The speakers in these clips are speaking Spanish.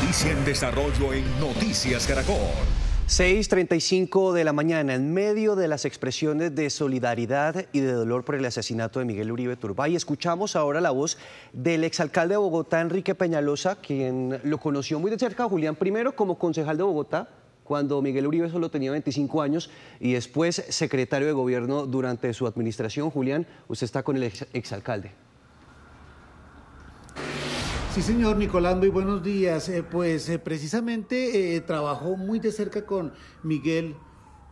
Noticia en desarrollo en Noticias Caracol. 6:35 de la mañana, en medio de las expresiones de solidaridad y de dolor por el asesinato de Miguel Uribe Turbay, escuchamos ahora la voz del exalcalde de Bogotá, Enrique Peñalosa, quien lo conoció muy de cerca, Julián, primero como concejal de Bogotá, cuando Miguel Uribe solo tenía 25 años, y después secretario de gobierno durante su administración. Julián, usted está con el exalcalde. Sí, señor Nicolás, muy buenos días. Precisamente trabajó muy de cerca con Miguel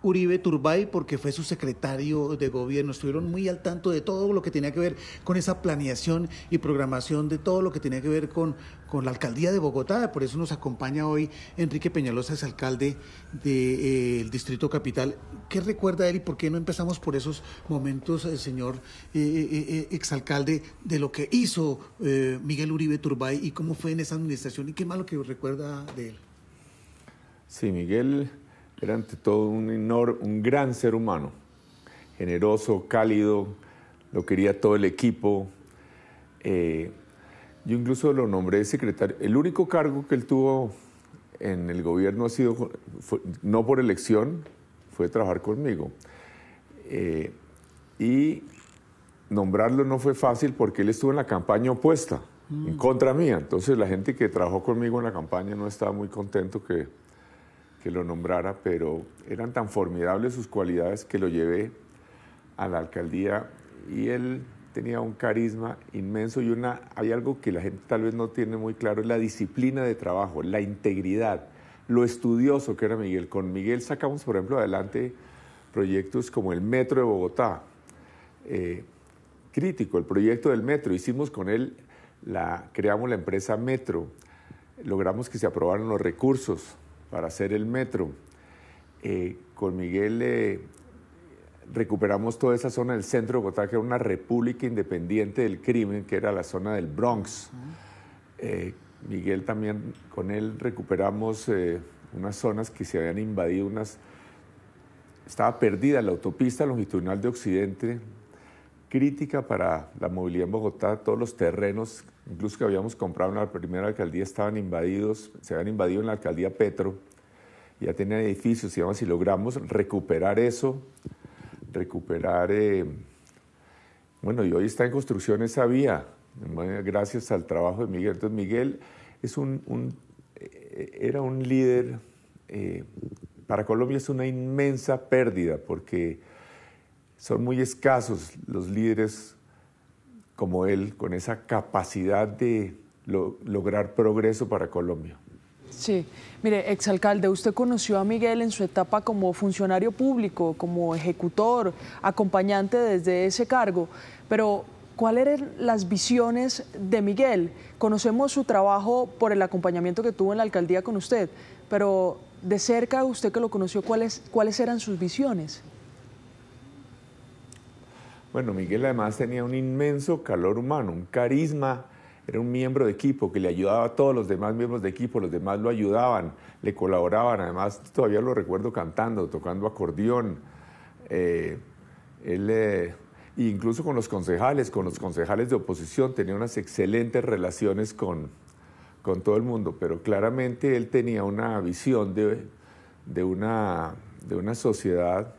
Uribe Turbay porque fue su secretario de gobierno. Estuvieron muy al tanto de todo lo que tenía que ver con esa planeación y programación, de todo lo que tenía que ver con la alcaldía de Bogotá. Por eso nos acompaña hoy Enrique Peñalosa, exalcalde del Distrito Capital. ¿Qué recuerda él y por qué no empezamos por esos momentos, señor exalcalde, de lo que hizo Miguel Uribe Turbay y cómo fue en esa administración y qué malo que recuerda de él? Sí, Miguel era ante todo un gran ser humano, generoso, cálido, lo quería todo el equipo. Yo incluso lo nombré secretario. El único cargo que él tuvo en el gobierno no por elección, fue trabajar conmigo. Y nombrarlo no fue fácil porque él estuvo en la campaña opuesta, en contra mía. Entonces la gente que trabajó conmigo en la campaña no estaba muy contento que lo nombrara, pero eran tan formidables sus cualidades que lo llevé a la alcaldía y él tenía un carisma inmenso y hay algo que la gente tal vez no tiene muy claro, es la disciplina de trabajo, la integridad, lo estudioso que era Miguel. Con Miguel sacamos, por ejemplo, adelante proyectos como el Metro de Bogotá, crítico, el proyecto del Metro. Hicimos con él, creamos la empresa Metro, logramos que se aprobaran los recursos para hacer el metro. Con Miguel recuperamos toda esa zona del centro de Bogotá, que era una república independiente del crimen, que era la zona del Bronx. Miguel también, con él recuperamos unas zonas que se habían invadido, estaba perdida la autopista longitudinal de Occidente, crítica para la movilidad en Bogotá. Todos los terrenos, incluso que habíamos comprado en la primera alcaldía, estaban invadidos, se habían invadido en la alcaldía Petro, ya tenían edificios y demás, y logramos recuperar eso, bueno, y hoy está en construcción esa vía, gracias al trabajo de Miguel. Entonces Miguel era un líder, para Colombia es una inmensa pérdida, porque son muy escasos los líderes como él, con esa capacidad de lograr progreso para Colombia. Sí, mire, exalcalde, usted conoció a Miguel en su etapa como funcionario público, como ejecutor, acompañante desde ese cargo, pero ¿cuáles eran las visiones de Miguel? Conocemos su trabajo por el acompañamiento que tuvo en la alcaldía con usted, pero de cerca, usted que lo conoció, ¿cuáles eran sus visiones? Bueno, Miguel además tenía un inmenso calor humano, un carisma, era un miembro de equipo que le ayudaba a todos los demás miembros de equipo, los demás lo ayudaban, le colaboraban, además todavía lo recuerdo cantando, tocando acordeón, incluso con los concejales de oposición, tenía unas excelentes relaciones con todo el mundo, pero claramente él tenía una visión de una sociedad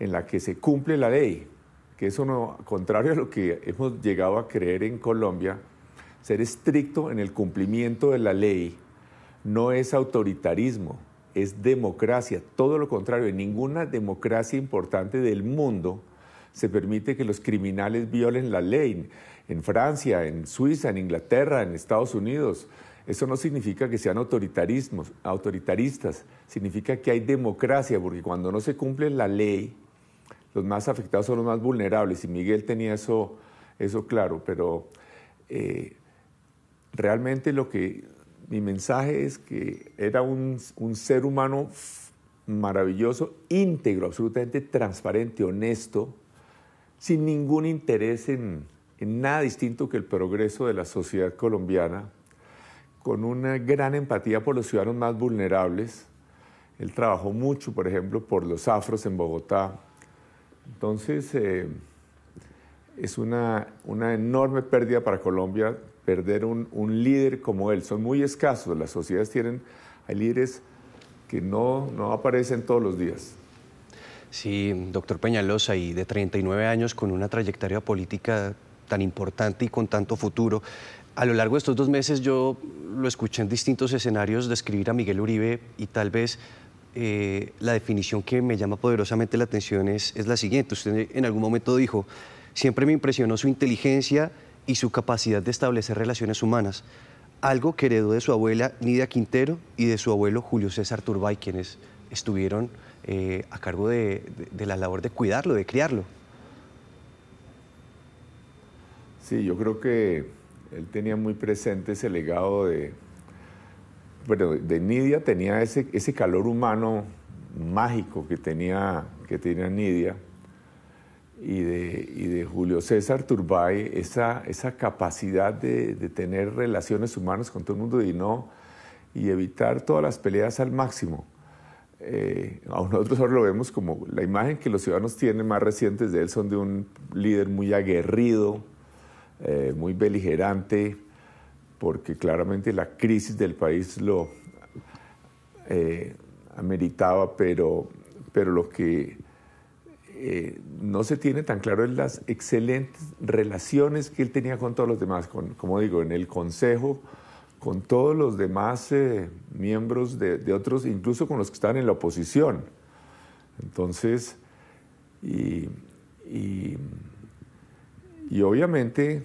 en la que se cumple la ley, que eso no, contrario a lo que hemos llegado a creer en Colombia, ser estricto en el cumplimiento de la ley no es autoritarismo, es democracia. Todo lo contrario, en ninguna democracia importante del mundo se permite que los criminales violen la ley. En Francia, en Suiza, en Inglaterra, en Estados Unidos. Eso no significa que sean autoritaristas, significa que hay democracia, porque cuando no se cumple la ley, los más afectados son los más vulnerables, y Miguel tenía eso claro, pero realmente mi mensaje es que era un ser humano maravilloso, íntegro, absolutamente transparente, honesto, sin ningún interés en nada distinto que el progreso de la sociedad colombiana, con una gran empatía por los ciudadanos más vulnerables. Él trabajó mucho, por ejemplo, por los afros en Bogotá. Entonces, es una enorme pérdida para Colombia perder un líder como él. Son muy escasos, las sociedades hay líderes que no aparecen todos los días. Sí, doctor Peñalosa, y de 39 años con una trayectoria política tan importante y con tanto futuro. A lo largo de estos 2 meses yo lo escuché en distintos escenarios describir a Miguel Uribe y tal vez la definición que me llama poderosamente la atención es la siguiente. Usted en algún momento dijo, siempre me impresionó su inteligencia y su capacidad de establecer relaciones humanas, algo que heredó de su abuela Nidia Quintero y de su abuelo Julio César Turbay, quienes estuvieron a cargo de la labor de cuidarlo, de criarlo. Sí, yo creo que él tenía muy presente ese legado de Nidia, tenía ese calor humano mágico que tenía Nidia, y de Julio César Turbay, esa capacidad de tener relaciones humanas con todo el mundo y evitar todas las peleas al máximo. A nosotros ahora lo vemos como la imagen que los ciudadanos tienen más recientes de él son de un líder muy aguerrido, muy beligerante, porque claramente la crisis del país lo ameritaba, pero lo que no se tiene tan claro es las excelentes relaciones que él tenía con todos los demás, como digo, en el Consejo, con todos los demás miembros de otros, incluso con los que estaban en la oposición. Entonces, y obviamente,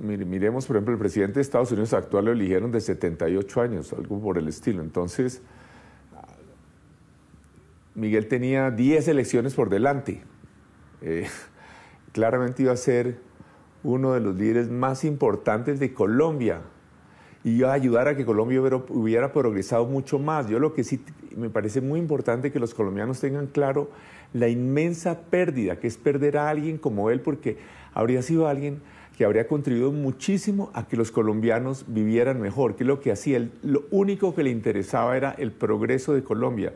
miremos, por ejemplo, el presidente de Estados Unidos actual lo eligieron de 78 años, algo por el estilo. Entonces, Miguel tenía 10 elecciones por delante. Claramente iba a ser uno de los líderes más importantes de Colombia y iba a ayudar a que Colombia hubiera progresado mucho más. Yo lo que sí me parece muy importante que los colombianos tengan claro la inmensa pérdida que es perder a alguien como él, porque habría sido alguien que habría contribuido muchísimo a que los colombianos vivieran mejor, que es lo que hacía él. Lo único que le interesaba era el progreso de Colombia.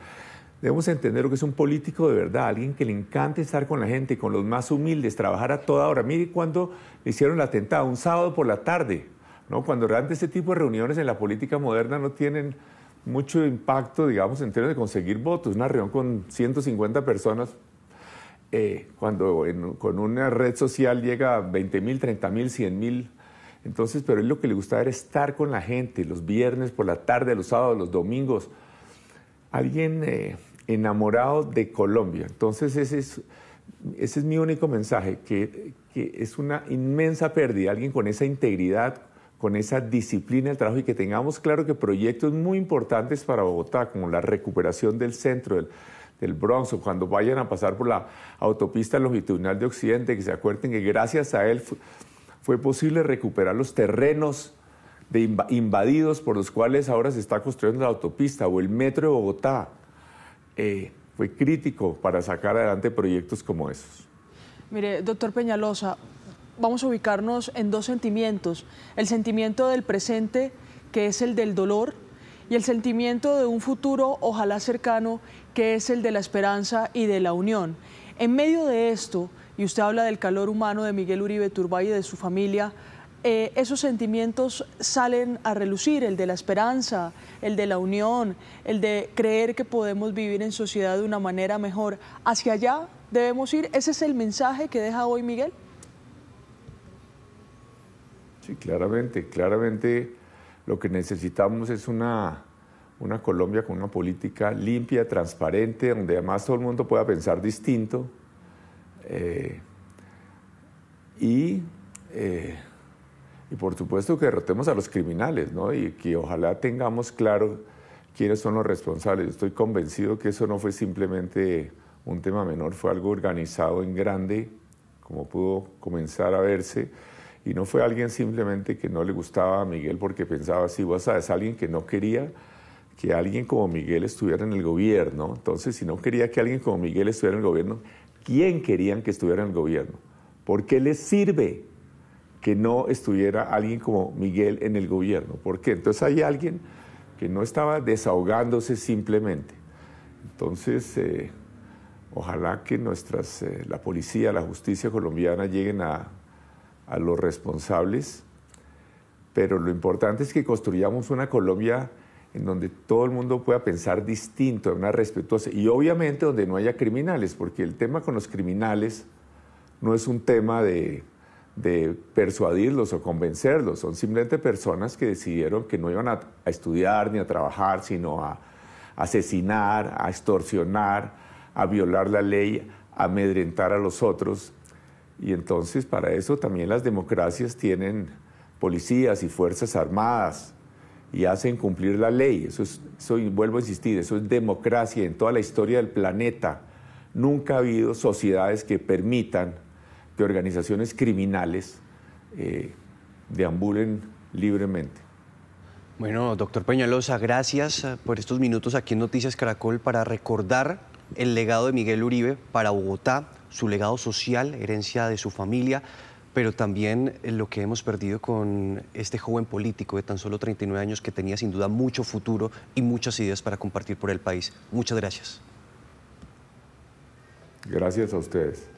Debemos entender lo que es un político de verdad, alguien que le encanta estar con la gente, con los más humildes, trabajar a toda hora. Mire cuando le hicieron el atentado, un sábado por la tarde, ¿no? Cuando realmente este tipo de reuniones en la política moderna no tienen mucho impacto, digamos, en términos de conseguir votos. Una reunión con 150 personas, cuando con una red social llega a 20.000, 30.000, 100.000. Entonces, pero él lo que le gustaba era estar con la gente, los viernes por la tarde, los sábados, los domingos. Alguien enamorado de Colombia. Entonces, ese es mi único mensaje, que es una inmensa pérdida, alguien con esa integridad, con esa disciplina del trabajo, y que tengamos claro que proyectos muy importantes para Bogotá, como la recuperación del centro, del Bronx, o cuando vayan a pasar por la autopista longitudinal de Occidente, que se acuerden que gracias a él fue posible recuperar los terrenos invadidos por los cuales ahora se está construyendo la autopista, o el metro de Bogotá. Fue crítico para sacar adelante proyectos como esos. Mire, doctor Peñalosa, vamos a ubicarnos en 2 sentimientos. El sentimiento del presente, que es el del dolor, y el sentimiento de un futuro, ojalá cercano, que es el de la esperanza y de la unión. En medio de esto, y usted habla del calor humano de Miguel Uribe Turbay y de su familia, esos sentimientos salen a relucir, el de la esperanza, el de la unión, el de creer que podemos vivir en sociedad de una manera mejor. ¿Hacia allá debemos ir? ¿Ese es el mensaje que deja hoy Miguel? Sí, claramente lo que necesitamos es una Colombia con una política limpia, transparente, donde además todo el mundo pueda pensar distinto, y por supuesto que derrotemos a los criminales, ¿no? Y que ojalá tengamos claro quiénes son los responsables. Estoy convencido que eso no fue simplemente un tema menor, fue algo organizado en grande, como pudo comenzar a verse, y no fue alguien simplemente que no le gustaba a Miguel porque pensaba así. Vos sabes, alguien que no quería que alguien como Miguel estuviera en el gobierno. Entonces, si no quería que alguien como Miguel estuviera en el gobierno, ¿quién querían que estuviera en el gobierno? ¿Por qué les sirve que no estuviera alguien como Miguel en el gobierno? ¿Por qué? Entonces hay alguien que no estaba desahogándose simplemente. Entonces, ojalá que la policía, la justicia colombiana lleguen a los responsables pero lo importante es que construyamos una Colombia en donde todo el mundo pueda pensar distinto, una respetuosa, y obviamente donde no haya criminales, porque el tema con los criminales no es un tema de persuadirlos o convencerlos, son simplemente personas que decidieron que no iban a estudiar ni a trabajar, sino a asesinar, a extorsionar, a violar la ley, a amedrentar a los otros. Y entonces para eso también las democracias tienen policías y fuerzas armadas y hacen cumplir la ley. Eso vuelvo a insistir, eso es democracia. En toda la historia del planeta nunca ha habido sociedades que permitan que organizaciones criminales deambulen libremente. Bueno, doctor Peñalosa, gracias por estos minutos aquí en Noticias Caracol para recordar el legado de Miguel Uribe para Bogotá, su legado social, herencia de su familia, pero también lo que hemos perdido con este joven político de tan solo 39 años que tenía sin duda mucho futuro y muchas ideas para compartir por el país. Muchas gracias. Gracias a ustedes.